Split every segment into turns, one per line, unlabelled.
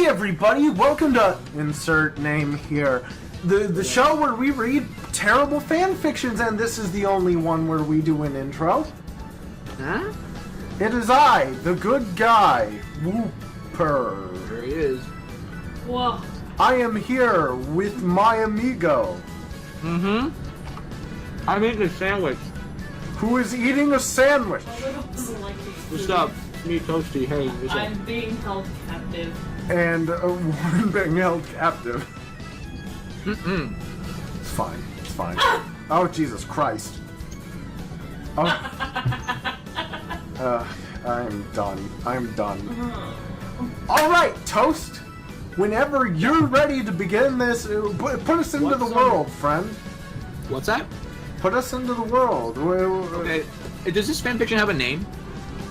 Hi everybody, welcome to insert name here. The show where we read terrible fan fictions, and this is the only one where we do an intro.
Huh?
It is I, the good guy, Wooper.
There he is.
Whoa.
I am here with my amigo.
I'm eating a sandwich.
Who is eating a sandwich.
What's up? It's me, Toasty. Hey, what's up?
I'm being held captive.
And one being held captive.
Mm-mm.
It's fine, it's fine. Oh, Jesus Christ. Oh. I'm done. I'm done. Alright, Toast! Whenever you're ready to begin this, put us into the world, friend.
What's that?
Put us into the world.
Okay. Does this fanfiction have a name?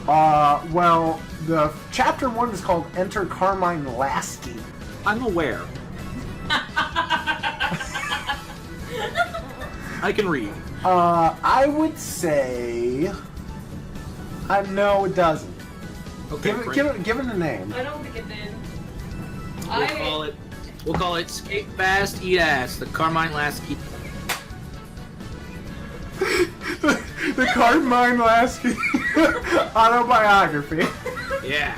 Well, the chapter 1 is called Enter Carmine Lasky.
I'm aware. I can read.
I would say... no, it doesn't.
Okay,
Give it a name.
I don't think it did.
We'll call it Skate Fast, Eat Ass, the Carmine Lasky.
The Carmine Lasky autobiography.
Yeah.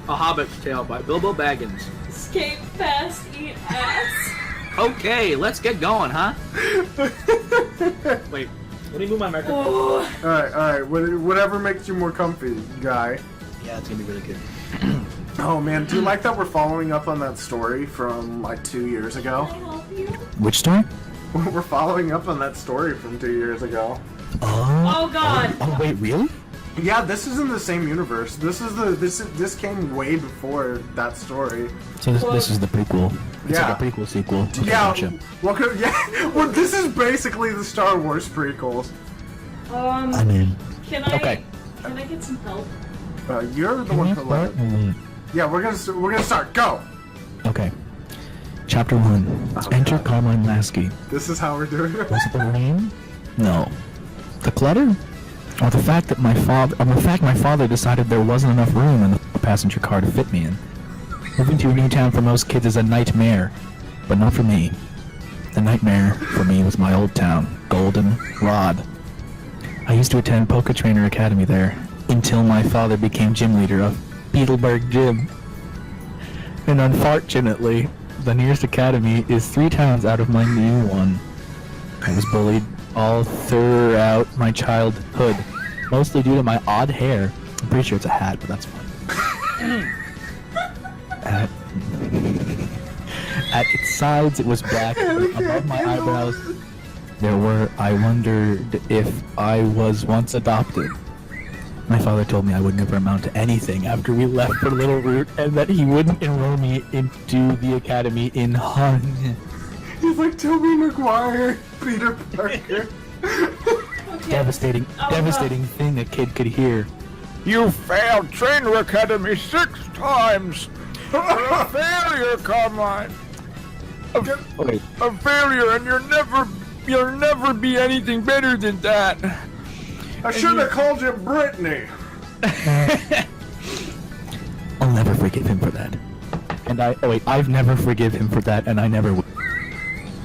A Hobbit's Tale by Bilbo Baggins.
Escape fast, eat ass.
Okay, let's get going, huh? Wait, let me move my microphone.
Oh.
Alright, whatever makes you more comfy, guy.
Yeah, it's gonna be really good.
Oh man, do you like that we're following up on that story from like 2 years ago?
Can I help you?
Which story?
We're following up on that story from 2 years ago.
Oh god.
Oh wait, really?
Yeah, this is in the same universe. This came way before that story.
So this is the prequel. It's
Yeah.
like a prequel sequel. Okay,
Yeah,
gotcha.
well, this is basically the Star Wars prequels.
I mean,
Can I?
okay.
Can I get some help?
You're the one who led it. Yeah, we're gonna start. Go.
Okay. Chapter 1. Enter Carmine Lasky.
This is how we're doing it.
Was it the rain? No. The clutter? Or the fact that my father decided there wasn't enough room in the passenger car to fit me in. Moving to a new town for most kids is a nightmare, but not for me. The nightmare for me was my old town, Golden Rod. I used to attend Poker Trainer Academy there, until my father became gym leader of Beetleberg Gym. And unfortunately, the nearest academy is 3 towns out of my new one. I was bullied all throughout my childhood, mostly due to my odd hair. I'm pretty sure it's a hat, but that's fine. At its sides, it was black, but above my eyebrows, I wondered if I was once adopted. My father told me I would never amount to anything after we left for Little Root, and that he wouldn't enroll me into the academy in Hun.
He's like Tobey Maguire, Peter Parker.
Okay.
Devastating thing a kid could hear.
You failed Trainer Academy 6 times! You're a failure, Carmine!
Wait,
A failure, and you'll never be anything better than that!
I should have called you Brittany.
I'll never forgive him for that. I've never forgive him for that, and I never will.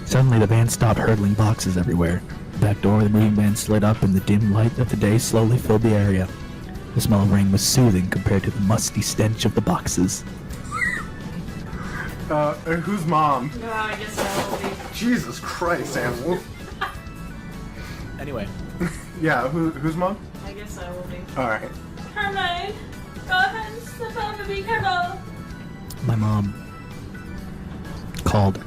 Suddenly the van stopped hurtling boxes everywhere. The back door of the moving van slid up, and the dim light of the day slowly filled the area. The smell of rain was soothing compared to the musty stench of the boxes.
Who's mom?
No, I guess I will be.
Jesus Christ, animal.
Anyway.
Yeah, who's mom?
I guess I will be.
Alright.
Carmine, go ahead and step up and be careful.
My mom called.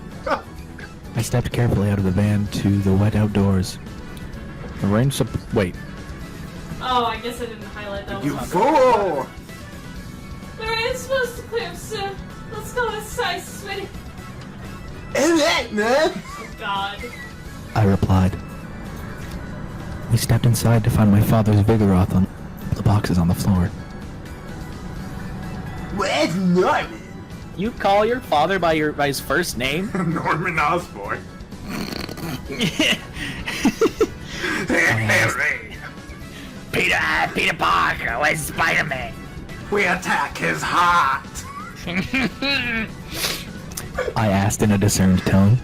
I stepped carefully out of the van to the wet outdoors. The rain wait.
Oh, I guess I didn't highlight that
You
one.
fool!
The rain's supposed to clear soon. Let's go inside, sweetie.
Alright, man!
Oh god.
I replied. We stepped inside to find my father's Vigoroth on the boxes on the floor.
Where's Norman?
You call your father by his first name?
Norman Osborn.
Peter Parker, where's Spider-Man?
We attack his heart.
I asked in a discerned tone.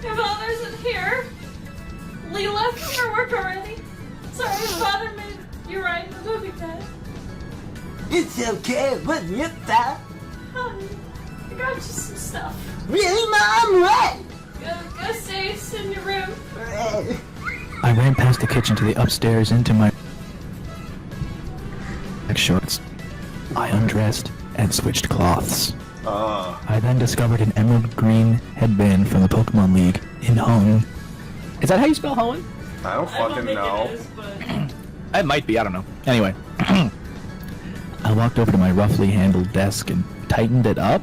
Your father's in here. Lee left for work already. Sorry, his father made you ride in the movie, Dad.
It's okay, wasn't it, Dad?
Honey, I got you some stuff.
Really, Mom? What?
Go stay in your room.
I ran past the kitchen to the upstairs into my shorts. I undressed and switched cloths. I then discovered an emerald green headband from the Pokemon League in Hone.
Is that how you spell Hoenn?
I don't
I
fucking
don't think
know.
it is, but...
It might be, I don't know. Anyway.
I walked over to my roughly handled desk and tightened it up.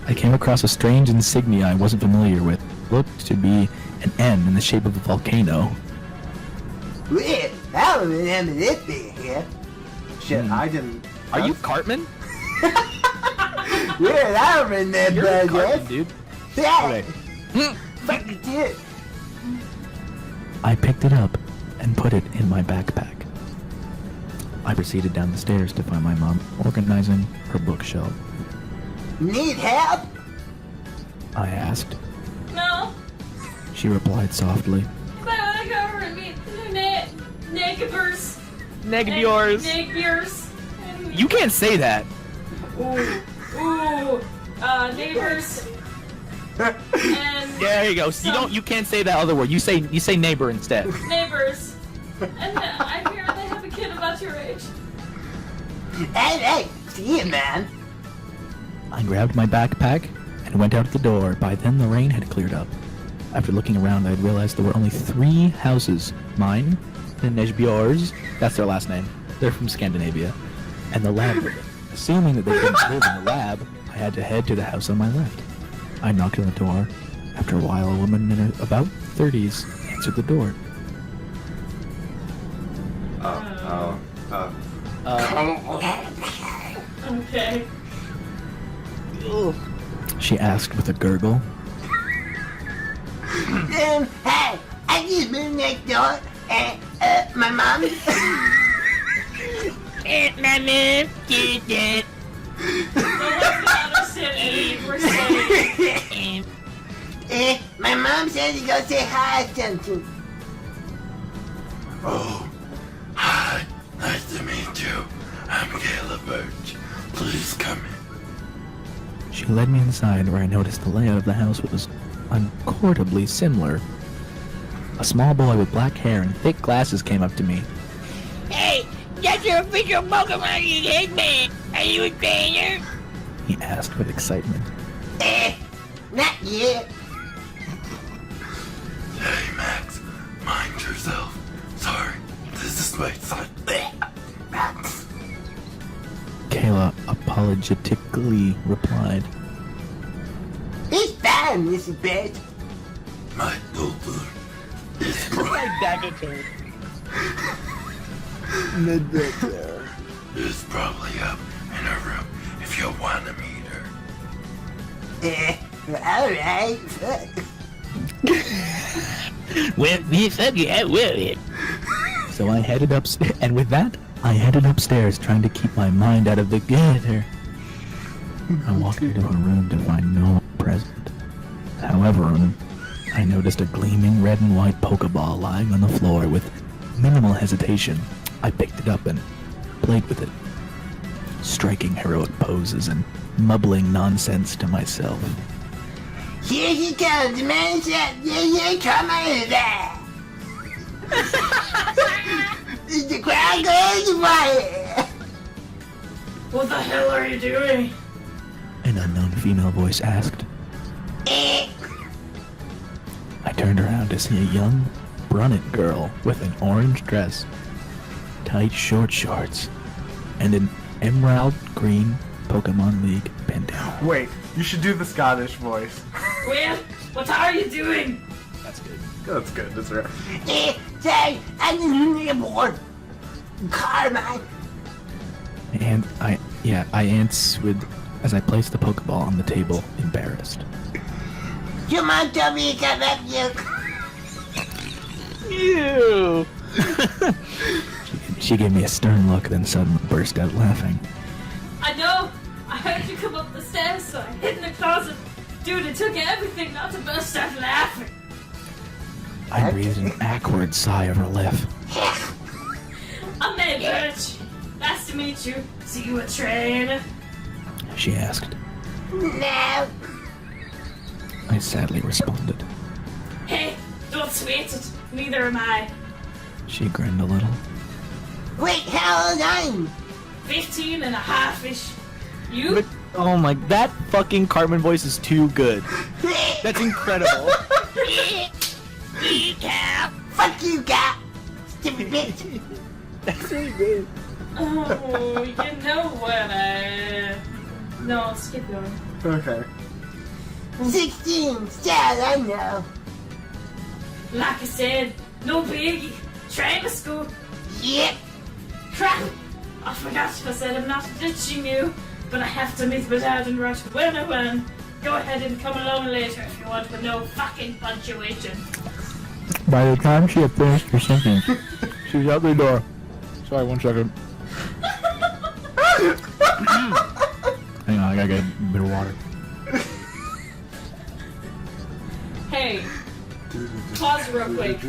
I came across a strange insignia I wasn't familiar with. It looked to be an N in the shape of a volcano.
Well, I don't remember this being here.
Shit, I didn't.
Are you Cartman?
Well, I don't remember
You're Cartman,
this.
dude.
Yeah,
Okay.
fucking did.
I picked it up and put it in my backpack. I proceeded down the stairs to find my mom organizing her bookshelf.
Need help?
I asked.
No,
She replied softly.
but I want to go over and meet the new neighbors.
Neighbors. You can't say that.
Neighbors. And
There you go. You can't say that other word. You say neighbor instead.
neighbors. And I hear they have a kid about your age.
Hey, see you, man.
I grabbed my backpack and went out the door. By then the rain had cleared up. After looking around, I had realized there were only 3 houses. Mine, the Nejbjor's, that's their last name. They're from Scandinavia. And the lab building. Assuming that they didn't live in the lab, I had to head to the house on my left. I knocked on the door. After a while, a woman in her about 30s answered the door.
Okay.
She asked with a gurgle.
Hey, I just moved next door. My mom.
No one's gonna understand anything we're saying.
My mom said to go say hi or something.
Oh, hi. Nice to meet you. I'm Caleb Birch. Please come in.
She led me inside where I noticed the layout of the house was uncourtably similar. A small boy with black hair and thick glasses came up to me.
Hey, that's your official Pokemon League headband. Are you a trainer?
He asked with excitement.
Not yet.
Hey, Max. Mind yourself. Sorry. This is my son.
Max.
Kayla apologetically replied.
It's fine, Mrs. Birch.
My daughter is is probably up in her room if you want to meet her.
Alright.
Well, this I will.
So I headed upstairs, and with that, I headed upstairs trying to keep my mind out of the gutter. I walked into her room to find no one present. However, I noticed a gleaming red and white Pokeball lying on the floor. With minimal hesitation, I picked it up and played with it, striking heroic poses and mumbling nonsense to myself.
Here he comes, the man said, yeah, come on there. The crowd goes wild.
What the hell are you doing?
An unknown female voice asked. I turned around to see a young, brunette girl with an orange dress, tight short shorts, and an emerald green Pokemon League bandana.
Wait, you should do the Scottish voice.
Will, what are you doing?
That's good.
That's good. That's right.
Say, I need a board. Carmine.
And I answered as I placed the Pokeball on the table, embarrassed.
Your mom told me to come up here.
Ew.
She gave me a stern look, then suddenly burst out laughing.
I know. I heard you come up the stairs, so I hid in the closet. Dude, it took everything not to burst out laughing.
I breathed an awkward sigh of relief.
I'm May, bitch. Nice to meet you. See you at train.
She asked.
No.
I sadly responded.
Hey, don't sweat it. Neither am I.
She grinned a little.
Wait, how old are you?
15 and a half-ish. You?
Oh my, that fucking Cartman voice is too good. That's incredible.
Fuck you, cat. Stupid bitch.
That's really good.
Oh, you know what? No, skip going.
Okay.
16. Still, I know.
Like I said, no biggie. Train to school.
Yep.
Crap! I forgot I said I'm not ditching you, but I have to meet my dad and rush when I win. Go ahead and come along later if you want, with no fucking punctuation.
By the time she had finished her sentence, she was out the door. Sorry, 1 second. Hang on, I gotta get a bit of water.
Hey, pause real quick.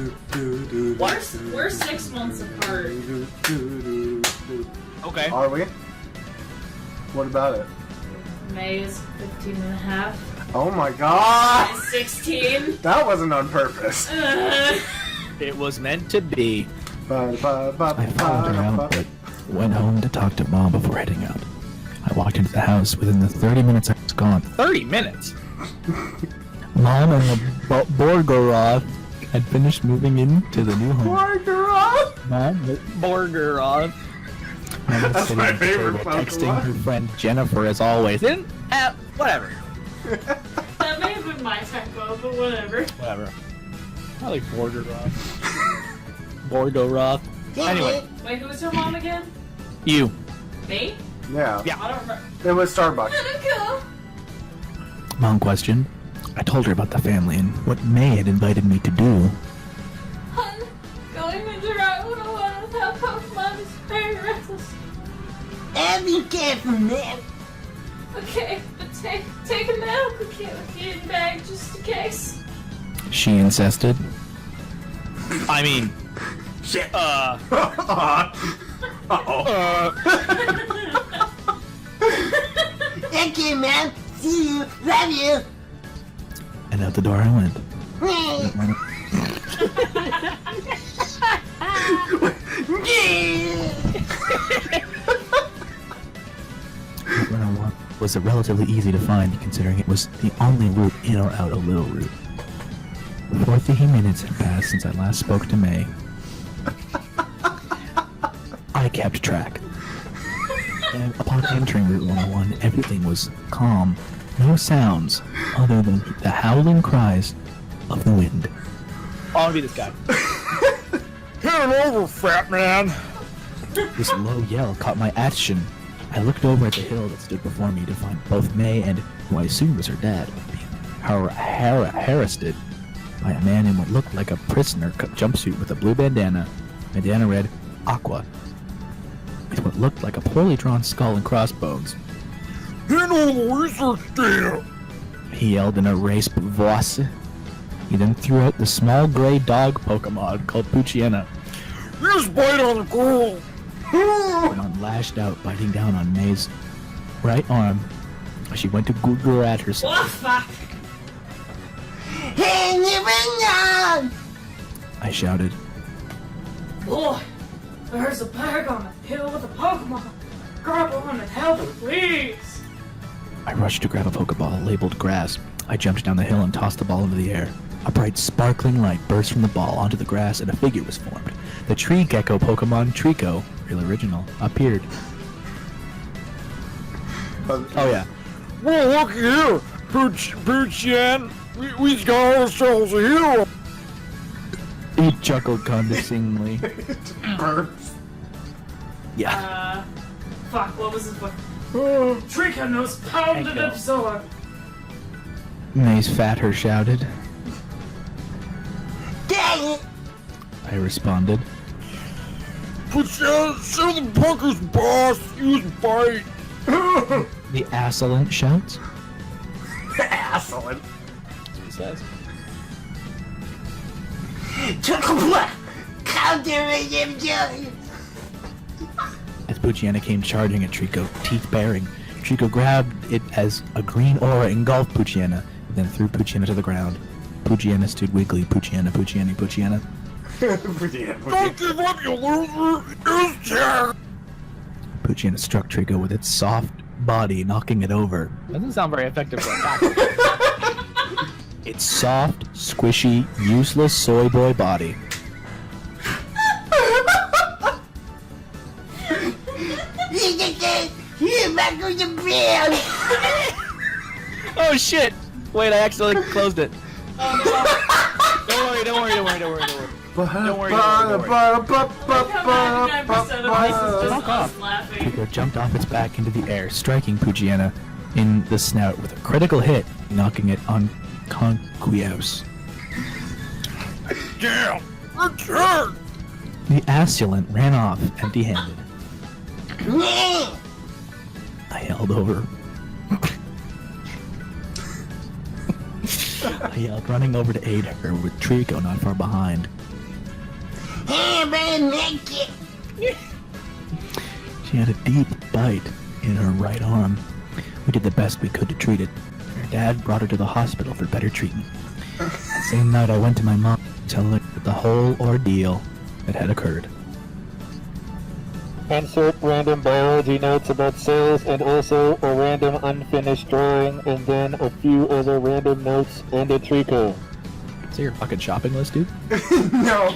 We're 6 months apart.
Okay.
Are we? What about it?
May is 15 and a half.
Oh my god!
I'm 16.
That wasn't on purpose.
It was meant to be.
I followed her out, but went home to talk to Mom before heading out. I walked into the house. Within the 30 minutes I was gone.
30 minutes?
Mom and the Borgoroth had finished moving into the new home. Mom,
Borgoroth.
That's my favorite
texting
Pokemon.
her friend Jennifer as always.
Didn't? Whatever.
That may have been my typo, but whatever.
Whatever. I like Borgoroth. Borgoroth. Anyway,
Wait, who was your mom again?
you.
Me?
Yeah.
Yeah.
I don't remember.
It was Starbucks.
Cool.
Mom questioned. I told her about the family and what May had invited me to do.
Hun, going into Route 101 without Pokemon is very reckless.
And be careful, man.
Okay, but take a medical kit with you in the bag just in case.
She insisted.
I mean,
Shit.
Okay, man. See you. Love you.
And out the door I went. Route 101 was relatively easy to find, considering it was the only route in or out of Little Route. 40 minutes had passed since I last spoke to May. I kept track. And upon entering Route 101, everything was calm. No sounds other than the howling cries of the wind.
I want to be this guy.
Get over, fat man.
This low yell caught my attention. I looked over at the hill that stood before me to find both May and, who I assumed was her dad, being harassed by a man in what looked like a prisoner jumpsuit with a blue bandana read Aqua, with what looked like a poorly drawn skull and crossbones.
Get on the research data.
He yelled in a raised voice. He then threw out the small gray dog Pokemon called Poochyena.
Just bite on the girl.
Went on lashed out, biting down on May's right arm as she went to Google at herself.
What the fuck?
Hey, Devin!
I shouted.
Boy, there's a bag on the hill with a Pokemon. Grab one and help it, please.
I rushed to grab a Pokeball labeled grass. I jumped down the hill and tossed the ball into the air. A bright sparkling light burst from the ball onto the grass and a figure was formed. The tree gecko Pokemon Trico, real original, appeared. Oh yeah.
Well, look here, Poochien. We got ourselves a hero.
He chuckled condescendingly.
Burps.
Yeah.
Fuck, what was his voice? Trico knows pound and
Echo.
absorb.
May's fatter shouted.
Dang it!
I responded.
Poochien, show the punker's boss. Use bite.
The assailant shouts.
Excellent.
He says.
As Pucciana came charging at Trico, teeth baring, Trico grabbed it as a green aura engulfed Pucciana, then threw Pucciana to the ground. Pucciana stood wiggly. Pucciana.
Don't give up, you loser! It's Jack!
Pucciana struck Trico with its soft body, knocking it over.
Doesn't sound very effective for a attack.
Its soft, squishy, useless soy boy body.
Oh shit! Wait, I accidentally closed it. Don't worry. Don't worry.
Trico jumped off its back into the air, striking Pucciana in the snout with a critical hit, knocking it unconscious.
Damn! Return!
The assailant ran off empty-handed. I yelled over. I yelled, running over to aid her with Trico not far behind. She had a deep bite in her right arm. We did the best we could to treat it. Her dad brought her to the hospital for better treatment. That same night I went to my mom to tell her the whole ordeal that had occurred.
Insert random biology notes about cells and also a random unfinished drawing and then a few other random notes and a Trico.
Is that your fucking shopping list, dude?
No,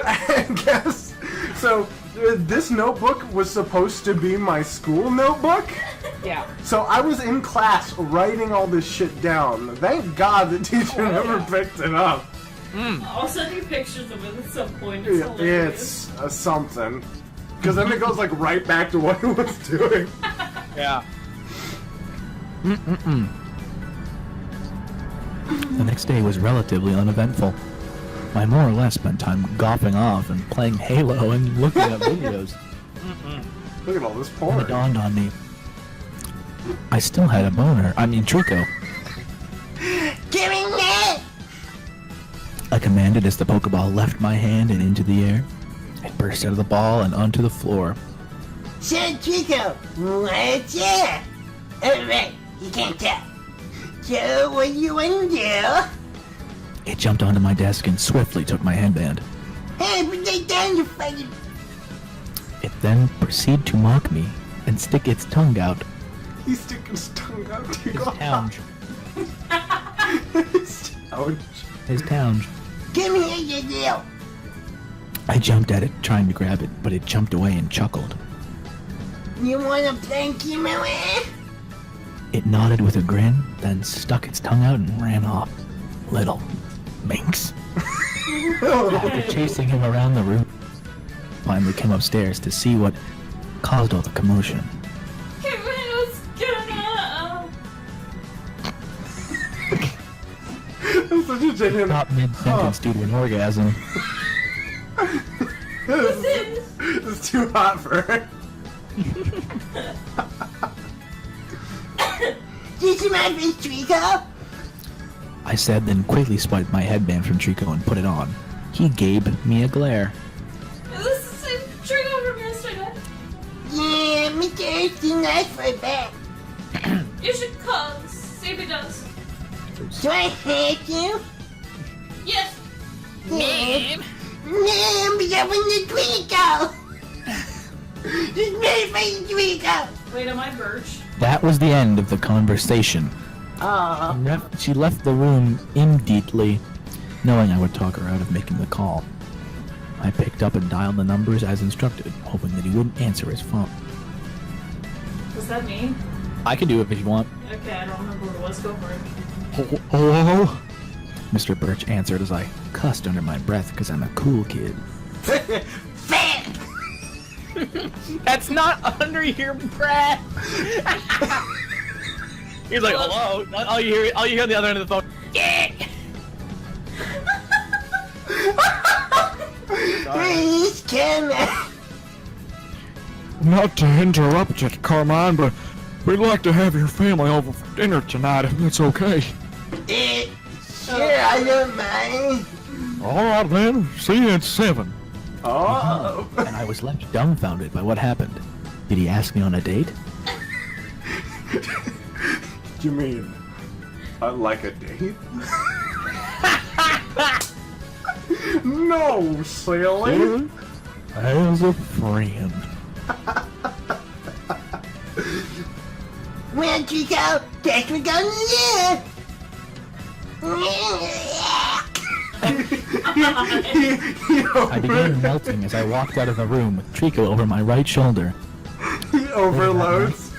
I guess. So, this notebook was supposed to be my school notebook.
Yeah.
So I was in class writing all this shit down. Thank God the teacher never picked it up.
I'll send you pictures of it at some point. It's hilarious.
It's something. Because then it goes like right back to what it was doing.
Yeah.
The next day was relatively uneventful. I more or less spent time golfing off and playing Halo and looking at videos.
Look at all this
Then
porn.
it dawned on me. I still had a boner. I mean, Trico.
Give me that!
I commanded as the Pokeball left my hand and into the air. It burst out of the ball and onto the floor.
Say, Chico, what's up? Alright, you can't tell. So, what do you want to do?
It jumped onto my desk and swiftly took my headband.
Hey, put that down, you fucking...
It then proceeded to mock me and stick its tongue out.
He's sticking his tongue out to
His
you.
tounge.
His tounge.
His tounge.
Come here, you deal.
I jumped at it, trying to grab it, but it jumped away and chuckled.
You want to plank him away?
It nodded with a grin, then stuck its tongue out and ran off. Little Mynx. After chasing him around the room, finally came upstairs to see what caused all the commotion.
What's going on?
That's such a genuine...
Not mid-sentence due to an orgasm.
It's too hot for her.
This is my best Trico.
I said, then quickly swiped my headband from Trico and put it on. He gave me a glare.
Is this the same Trico from yesterday?
Yeah, Mr. Thirsty nice for a back.
You should call and see if he does.
Do I hate you?
Yes.
Ma'am? Ma'am, but that was the Trico. This motherfucking Trico.
Wait, am I Birch?
That was the end of the conversation.
Aw.
She left the room immediately, knowing I would talk her out of making the call. I picked up and dialed the numbers as instructed, hoping that he wouldn't answer his phone.
What's that mean?
I can do it if you want.
Okay, I don't remember what it was. Go for it.
Hello? Mr. Birch answered as I cussed under my breath because I'm a cool kid.
Fat.
That's not under your breath. He's like, hello. All you hear on the other end of the phone. Yeah.
Please, come on.
Not to interrupt you, Carmine, but We'd like to have your family over for dinner tonight, if that's okay.
Sure, I don't mind.
All right, then. See you at 7.
Oh.
And I was left dumbfounded by what happened. Did he ask me on a date?
You mean, like a date? No, silly.
As a friend.
Well, Chico, guess we're gonna do.
I began melting as I walked out of the room with Trico over my right shoulder.
He overloads.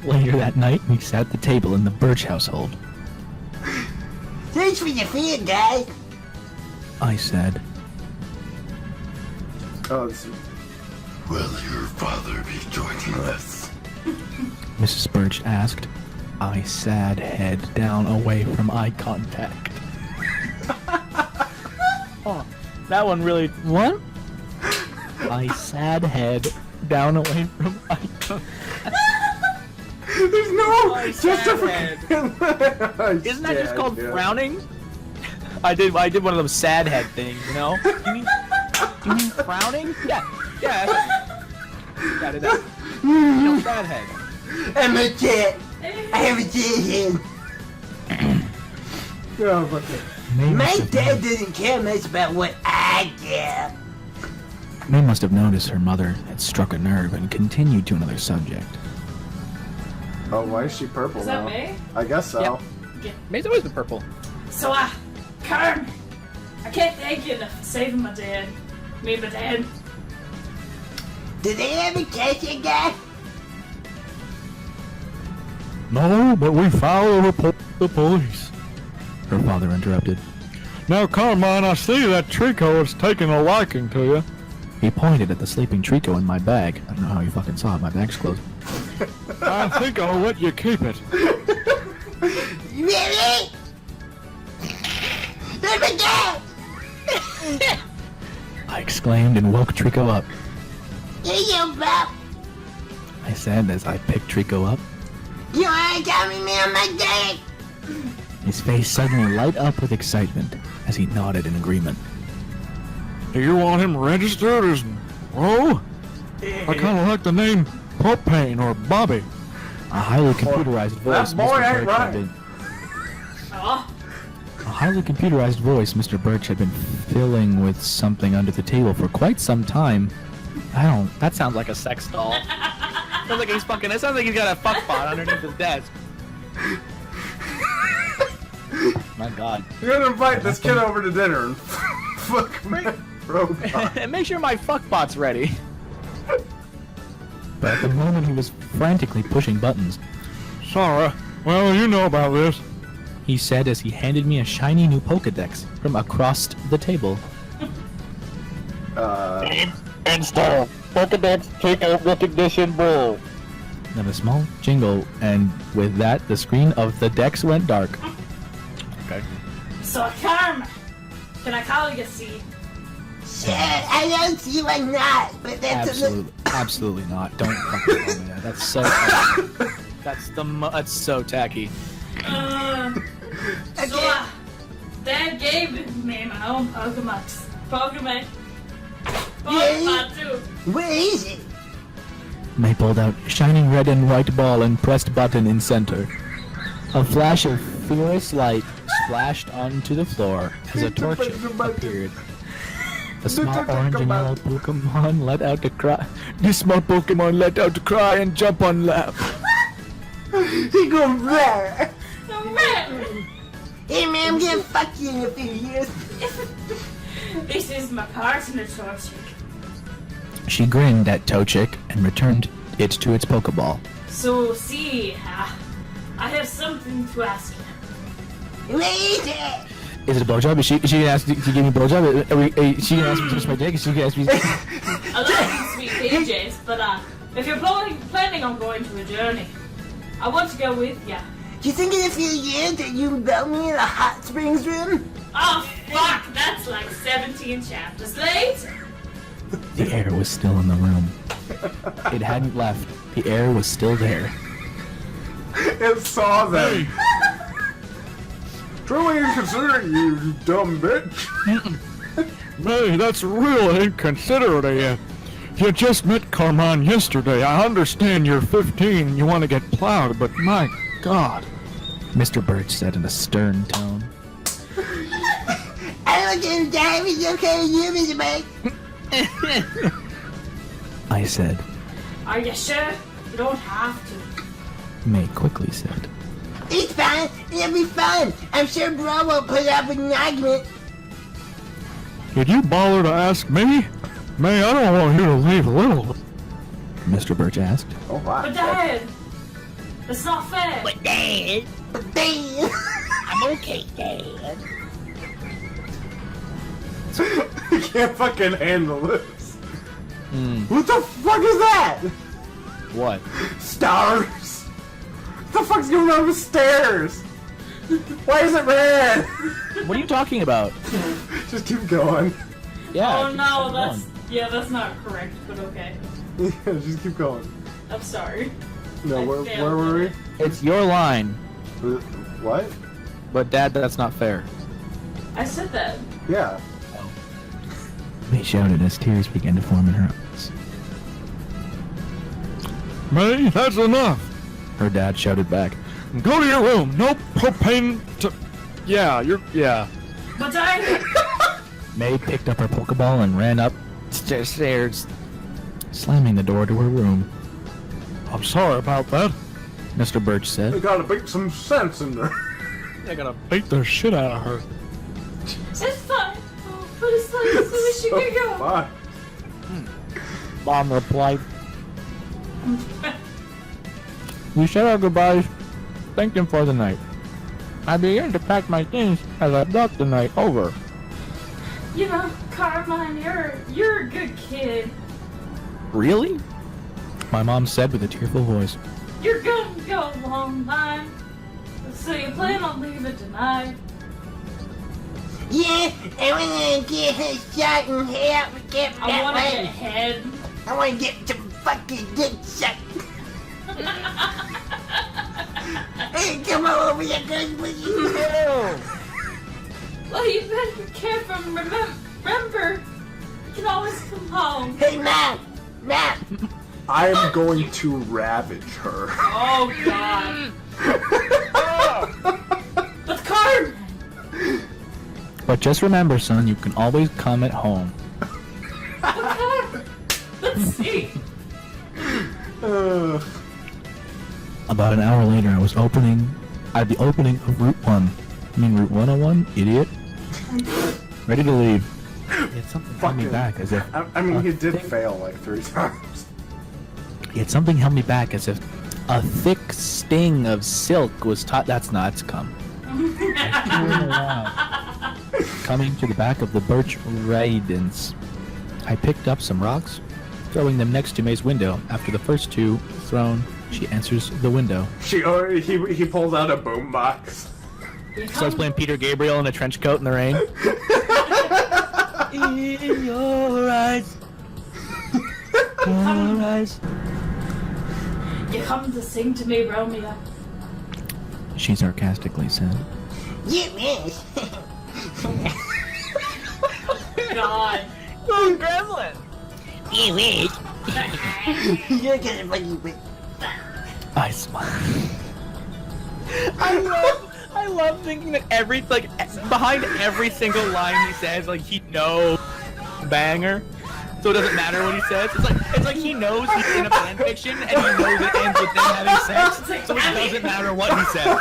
Later that night, we sat at the table in the Birch household.
Thanks for the food, guys.
I said,
Oh,
Will your father be joining us?
Mrs. Birch asked. I sad head down away from eye contact.
Oh, that one really. What?
I sad head down away from eye contact.
there's no justification.
Isn't that just called frowning? I did one of those sad head things, you know? You mean frowning? Yeah. Yeah, I did that. You know, sad head.
I'm a jet. I have a jet head.
Oh, fuck it.
My dad doesn't care much about what I care.
May must have noticed her mother had struck a nerve and continued to another subject.
Oh, why is she purple
Is
now?
that me?
I guess so.
Yep. May's always been purple.
So, Carmine, I can't thank you enough for saving my dad. Me and my dad.
Do they ever catch a guy?
No, but we filed a report to the police.
Her father interrupted.
Now, Carmine, I see that Trico is taking a liking to you.
He pointed at the sleeping Trico in my bag. I don't know how you fucking saw it. My bag's closed.
I think I'll let you keep it.
Really? Let me go!
I exclaimed and woke Trico up.
Hey, you Bob.
I said as I picked Trico up.
You ain't coming me on my date.
His face suddenly light up with excitement as he nodded in agreement.
Do you want him registered as Bro? I kind of like the name Propane or Bobby.
A highly computerized voice.
That boy
Mr.
ain't
Birch had
right.
been-
Oh,
A highly computerized voice Mr. Birch had been filling with something under the table for quite some time.
That sounds like a sex doll. Sounds like he's fucking. It sounds like he's got a fuck bot underneath his desk.
My God.
You're gonna invite this kid over to dinner and fuck my robot.
And make sure my fuck bot's ready.
But at the moment he was frantically pushing buttons,
Sorry. Well, you know about this.
he said as he handed me a shiny new Pokedex from across the table.
Install Pokedex Trico Recognition Bro.
Then a small jingle, and with that, the screen of the Dex went dark.
so Carmine, can I call you C?
Sure, I don't see why not, but that's
Absolutely not. Don't fucking call me that. That's so.
That's so tacky.
So, Dad gave me my own Pokemon. Pokemon too.
Where is it?
May pulled out shining red and white ball and pressed button in center. A flash of fierce light splashed onto the floor as a torch appeared. The small orange and yellow Pokemon let out a cry. The small Pokemon let out a cry and jump on lap.
He go there.
Man,
Hey man, I'm gonna fuck you in a few years.
this is my partner, Toasty.
She grinned at Tochik and returned it to its Pokeball.
So, see, I have something to ask you.
Where is it?
Is it a blowjob? Is she gonna ask to give me a blowjob? Is she gonna ask me to touch my dick? Is she gonna ask me?
I like these sweet pages, but if you're planning on going to a journey, I want to go with you.
Do you think in a few years that you will me in a hot springs room?
Oh, fuck, that's like 17 chapters later.
The air was still in the room. It hadn't left. The air was still there.
It saw them. Truly inconsiderate, you dumb bitch.
Hey, that's real inconsiderate of you. You just met Carmine yesterday. I understand you're 15 and you want to get plowed, but my God.
Mr. Birch said in a stern tone.
I don't give a damn. It's okay with you, Mr. Mike.
I said.
Are you sure? You don't have to.
May quickly said.
It's fine. It'll be fun. I'm sure Bro won't put up with an argument.
Did you bother to ask me? May, I don't want you to leave little.
Mr. Birch asked.
Oh, wow.
But Dad, that's not fair.
But Dad,
But damn.
I'm okay, Dad.
I can't fucking handle this. What the fuck is that?
What?
Stars. What the fuck's going on with stairs? Why is it red?
What are you talking about?
Just keep going.
Yeah.
Oh no, that's not correct, but okay.
Yeah, just keep going.
I'm sorry.
No,
I
where
failed
were we?
it.
It's your line,
What?
but Dad, that's not fair.
I said that.
Yeah.
May shouted as tears began to form in her eyes.
May, that's enough.
Her dad shouted back.
Go to your room. No propane to... Yeah,
But I...
May picked up her Pokeball and ran up stairs, slamming the door to her room.
I'm sorry about that.
Mr. Birch
We
said.
gotta make some sense in there.
I gotta beat the shit out of her.
It's fine. Oh, please, so we should go.
Bye.
Mom replied. We said our goodbyes, thanked him for the night. I began to pack my things as I thought the night over.
You know, Carmine, you're a good kid.
Really? My mom said with a tearful voice.
You're gonna go a long time. So you plan on leaving tonight?
Yeah, I wanna get his shot and help get
I
that
wanna
way.
get head.
I wanna get some fucking dick sucked. Hey, come over here, guys, please.
Well, you better be careful and remember, you can always come home.
Hey, Mom!
I am going to ravage her.
Oh, God. But Carmine!
But just remember, son, you can always come at home.
But Carmine! Let's see.
About an hour later, I was at the opening of Route 1. You mean Route 101, idiot? Ready to leave. He had something held me back as if...
I mean, he did fail like 3 times.
He had something held me back as if a thick sting of silk was that's come. Coming to the back of the birch residence, I picked up some rocks, throwing them next to May's window. After the first 2 thrown, she answers the window.
He pulls out a boombox.
Starts playing Peter Gabriel in a trench coat in the rain. In your eyes. Your eyes.
You come to sing to me, Romeo.
She sarcastically said.
You miss.
God.
Oh, gremlin.
You wish.
You're gonna fucking bitch.
I smiled.
I love thinking that behind every single line he says, like he knows banger, so it doesn't matter what he says. It's like he knows he's in a fanfiction and he knows it ends with them having sex, so it doesn't matter what he says.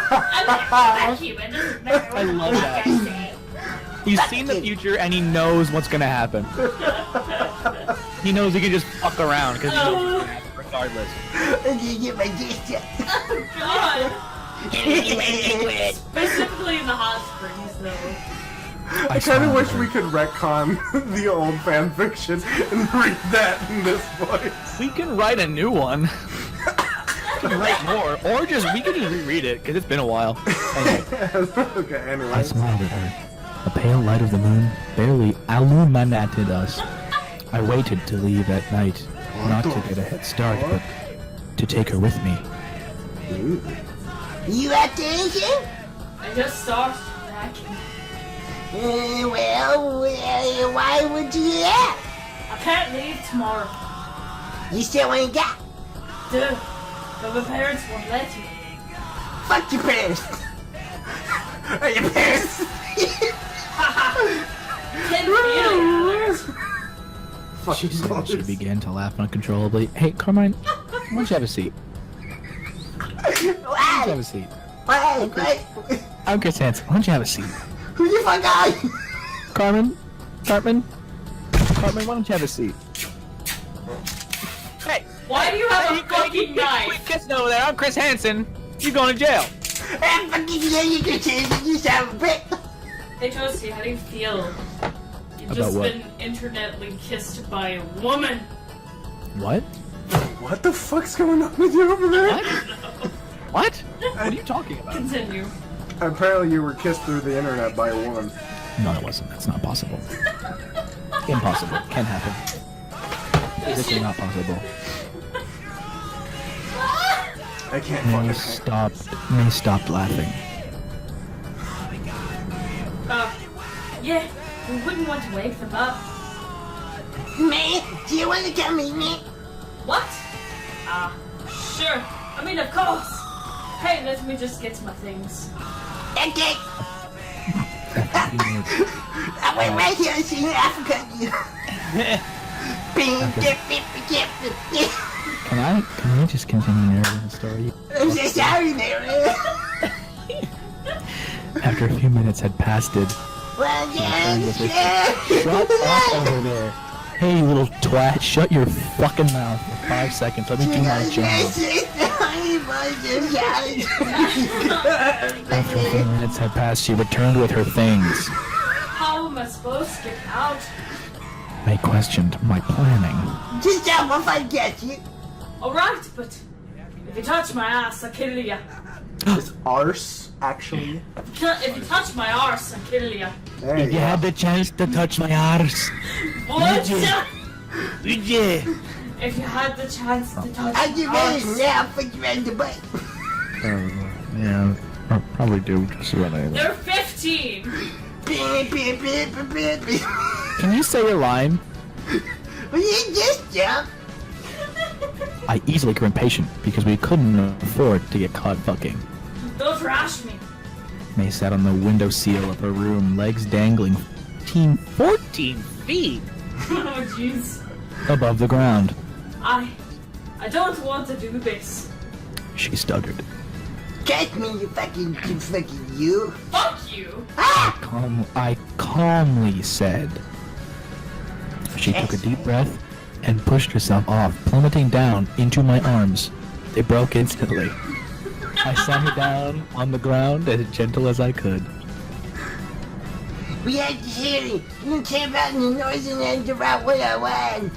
I love that. He's seen the future and he knows what's gonna happen. He knows he can just fuck around because he knows what's gonna happen regardless.
I'm gonna get my dick sucked.
God.
Quit.
Specifically in the hot springs, though.
I kind of wish we could retcon the old fanfiction and read that in this voice.
We can write a new one. We can write more, or we can just reread it because it's been a while. Anyway.
Okay, anyway.
I smiled at her. The pale light of the moon barely illuminated us. I waited to leave at night, not to get a head start, but to take her with me.
You after anything?
I just started packing.
Why would you do that?
I can't leave tomorrow.
You still ain't got.
Dude, but my parents won't let me.
Fuck your parents. Are your parents?
She suddenly began to laugh uncontrollably. Hey, Carmine, why don't you have a seat? Why don't you have a seat?
Wait.
I'm Chris Hansen. Why don't you have a seat?
Who you fuck are?
Carmine, why don't you have a seat?
Hey,
Why do you have a fucking knife?
Quit kissing over there. I'm Chris Hansen. You going to jail?
I'm fucking you can change it. You sound a bit.
Hey Toasty, how do you feel? You've
About
just
what?
been internetly kissed by a woman.
What?
What the fuck's going on with you over there?
What? What are you talking about?
Continue.
Apparently you were kissed through the internet by a woman.
No, it wasn't. That's not possible. Impossible. Can't happen. Physically not possible.
I can't
May
fucking
stop laughing.
Yeah, we wouldn't want to wake them up.
Man, do you want to come with me?
What? Sure. I mean, of course. Hey, let me just get my things.
Okay.
After a few minutes,
I went right here and see you Africa.
Can I just continue narrating the story?
I'm so sorry, man.
After a few minutes had passed it,
Well,
shut up over there. Hey, you little twat, shut your fucking mouth for 5 seconds. Let me do my job. After a few minutes had passed, she returned with her things.
How am I supposed to get out?
They questioned my planning.
Just stop if I get you.
Alright, but if you touch my ass, I'll kill ya.
It's arse, actually.
If you touch my arse, I'll kill ya.
There
If you had the chance to touch my arse,
What?
would you?
If you had the chance to touch
I get
my
ready
arse.
now for you in the butt.
Yeah, I'll probably do just about anything.
They're 15.
Can you say your line?
Well, you just jump.
I easily grew impatient because we couldn't afford to get caught fucking.
Don't rush me.
May sat on the windowsill of her room, legs dangling 14 feet
Oh jeez.
above the ground.
I don't want to do this.
She stuttered.
Catch me, you you.
Fuck you.
I calmly said. She took a deep breath and pushed herself off, plummeting down into my arms. They broke instantly. I sat her down on the ground as gentle as I could.
We had to hear it. You came out in the noise and then about what I want.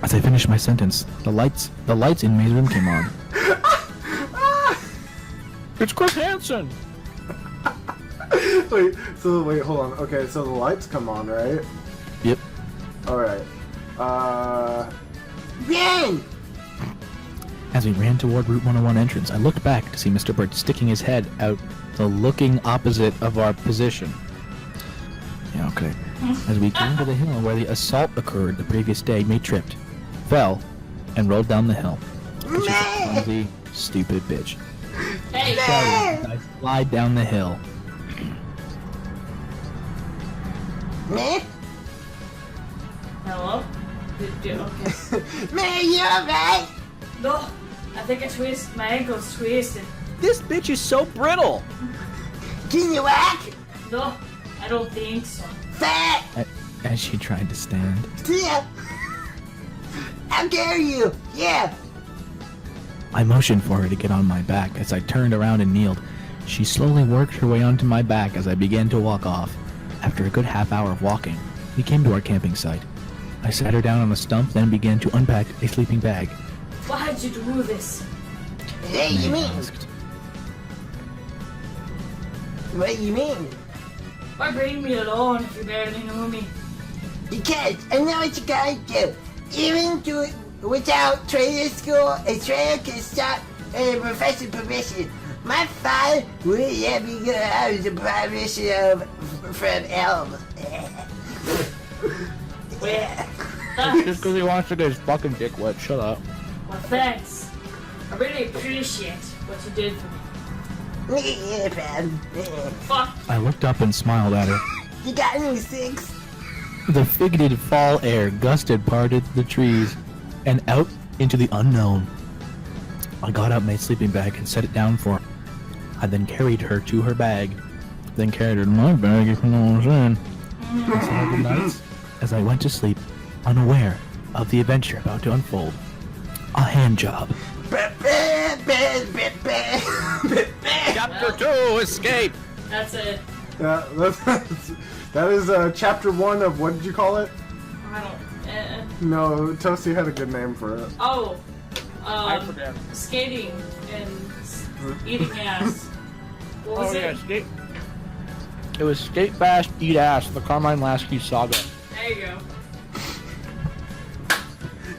As I finished my sentence, the lights in May's room came on.
It's Chris Hansen!
Wait, hold on. Okay, so the lights come on, right?
Yep.
Alright.
Run!
As we ran toward Route 101 entrance, I looked back to see Mr. Bird sticking his head out the looking opposite of our position. Yeah, okay. As we came to the hill where the assault occurred the previous day, May tripped, fell, and rolled down the hill. She's a clumsy, stupid bitch.
Hey.
I slide down the hill.
Man?
Hello? Okay.
Man, you alright?
No, I think I twisted my ankle's twisted.
This bitch is so brittle.
Can you walk?
No, I don't think so.
Fat!
As she tried to stand.
Yeah! How dare you? Yeah!
I motioned for her to get on my back. As I turned around and kneeled, she slowly worked her way onto my back as I began to walk off. After a good half hour of walking, we came to our camping site. I sat her down on a stump, then began to unpack a sleeping bag.
Why'd you do this?
Hey, you
May
mean?
asked.
What do you mean?
Why bring me alone if you barely know me?
Because I know what you're going to do. Even do it without training school, a trainer can stop and professor permission. My father would let me go out with the permission from Elm.
Just because he wants to get his fucking dick wet. Shut up.
Well, thanks. I really appreciate what you did for me.
Yeah, man.
Fuck.
I looked up and smiled at her.
You got any 6?
The figured fall air gusted parted the trees and out into the unknown. I got out my sleeping bag and set it down for her. I then carried her to her bag, then carried her to my bag, if you know what I'm saying. And so the nights, as I went to sleep, unaware of the adventure about to unfold. A hand job.
Chapter 2, escape!
That's it.
That is chapter 1 of what did you call it?
I don't.
No, Toasty had a good name for it.
Oh.
I forget.
Skating and eating ass. What was it?
Skate. It was Skate Fast, Eat Ass, the Carmine Lasky Saga.
There you go.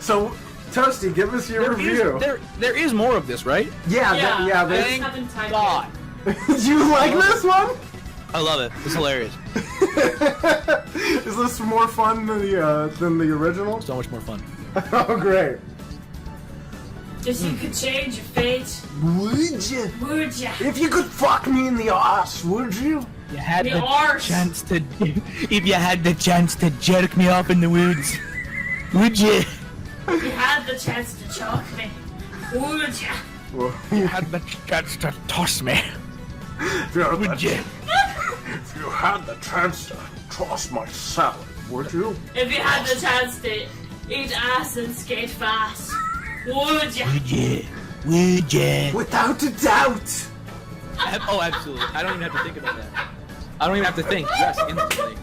So, Toasty, give us your review.
There is more of this, right?
Yeah.
I just haven't typed
God.
You like this one?
I love it. It's hilarious.
Is this more fun than the original?
So much more fun.
Oh, great.
Just you could change your fate.
Would you?
Would ya?
If you could fuck me in the ass, would you?
You had
The
the
arse.
chance to. If you had the chance to jerk me off in the woods, would you?
If you had the chance to choke me, would ya?
You had the chance to toss me, would you?
If you had the chance to toss my salad, would you?
If you had the chance to eat ass and skate fast, would ya?
Would you? Would you?
Without a doubt.
Oh, absolutely. I don't even have to think about that. I don't even have to think. Yes, instantly.